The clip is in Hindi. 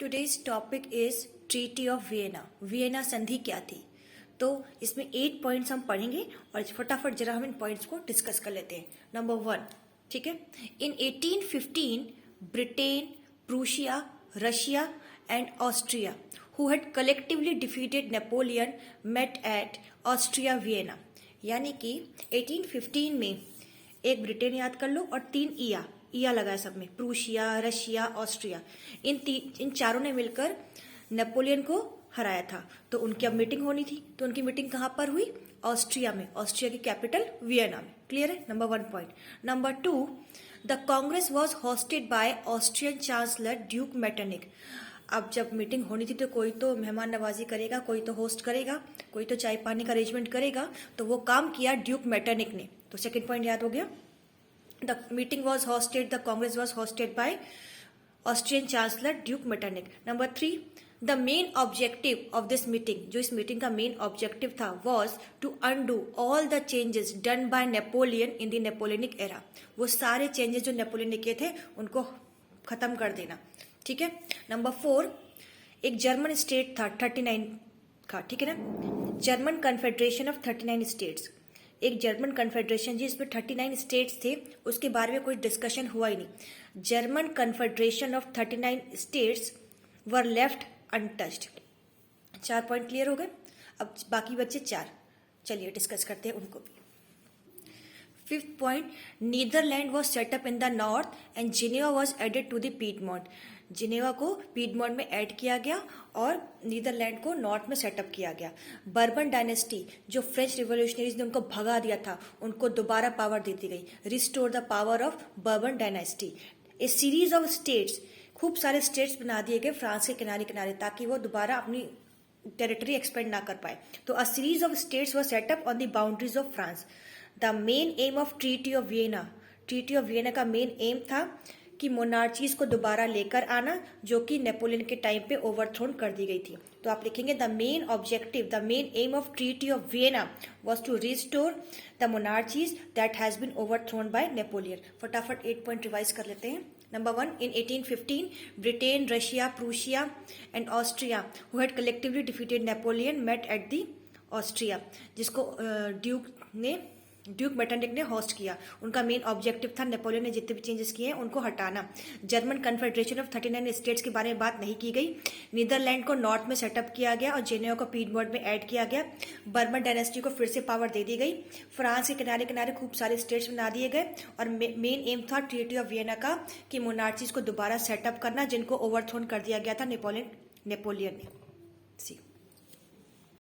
Today's topic is treaty of Vienna. Vienna संधि क्या थी? तो इसमें 8 पॉइंट्स हम पढ़ेंगे और फटाफट जरा हम इन पॉइंट्स को डिस्कस कर लेते हैं। नंबर 1, ठीक है। In 1815 Britain, Prussia, Russia and Austria who had collectively defeated Napoleon met at Austria Vienna. यानी कि 1815 में एक ब्रिटेन याद कर लो और 3 ईया लगाया सब में, प्रूशिया, रशिया, ऑस्ट्रिया। इन चारों ने मिलकर नेपोलियन को हराया था। तो उनकी अब मीटिंग होनी थी। तो उनकी मीटिंग कहाँ पर हुई? ऑस्ट्रिया में, ऑस्ट्रिया की कैपिटल वियना में। क्लियर है? Number 1 point. Number 2, the Congress was hosted by Austrian chancellor Duke Metternich. अब जब मीटिंग होनी थी तो कोई तो मेहमान नवाजी करेगा, कोई तो होस्ट करेगा, कोई तो चाय पानी का अरेंजमेंट करेगा। तो वो काम किया ड्यूक मेटरनिक ने। तो सेकेंड पॉइंट याद हो गया। The meeting was hosted, the Congress was hosted by Austrian Chancellor Duke Metternich. Number 3, the main objective of this meeting, जो इस मीटिंग का मेन ऑब्जेक्टिव था, was to undo all the changes done by Napoleon in the Napoleonic era. वो सारे चेंजेस जो नेपोलियन ने किए थे उनको खत्म कर देना। ठीक है। नंबर 4, एक जर्मन स्टेट था 39 का, ठीक है ना, जर्मन कन्फेडरेशन ऑफ 39 स्टेट्स। एक जर्मन कन्फेडरेशन जिसमें 39 स्टेट्स थे, उसके बारे में कोई डिस्कशन हुआ ही नहीं। German confederation of 39 states were left untouched. 4 point clear हो गए। अब बाकी बच्चे 4, चलिए डिस्कस करते हैं उनको भी। 5th point, Netherland was set up in the north and Geneva was added to the Piedmont. Geneva को पीडमोंट में ऐड किया गया और नीदरलैंड को नॉर्थ में सेटअप किया गया। बर्बन डायनेस्टी, जो फ्रेंच रिवोल्यूशनरीज ने उनको भगा दिया था, उनको दोबारा पावर दे दी गई। Restore the power of bourbon dynasty. A series of states, खूब सारे स्टेट्स बना दिए गए फ्रांस के किनारे किनारे, ताकि वो दोबारा अपनी टेरिटरी एक्सपेंड ना कर पाए। तो a series of states were set up on the boundaries of France. The main aim of treaty of Vienna, treaty of Vienna का मेन एम था कि मोनार्चीज को दोबारा लेकर आना, जो कि नेपोलियन के टाइम पे ओवरथ्रोन कर दी गई थी। तो आप लिखेंगे the main objective, the main aim of treaty of Vienna was to restore the monarchies that has been overthrown by Napoleon. फटाफट 8 पॉइंट रिवाइज कर लेते हैं। Number 1, in 1815 Britain, Russia, Prussia and Austria who had collectively defeated Napoleon met at the Austria, जिसको ड्यूक मेटरनिक ने होस्ट किया। उनका मेन ऑब्जेक्टिव था नेपोलियन ने जितने भी चेंजेस किए हैं उनको हटाना। जर्मन कन्फेडरेशन ऑफ 39 स्टेट्स के बारे में बात नहीं की गई। नीदरलैंड को नॉर्थ में सेटअप किया गया और जेनेवा को पीडमोंट में ऐड किया गया। बर्बन डायनेस्टी को फिर से पावर दे दी गई। फ्रांस के किनारे किनारे खूब सारे स्टेट्स बना दिए गए और मेन एम था ट्रीटी ऑफ वियना का कि मोनार्चीज को दोबारा सेटअप करना, जिनको ओवरथ्रोन कर दिया गया था नेपोलियन ने। सी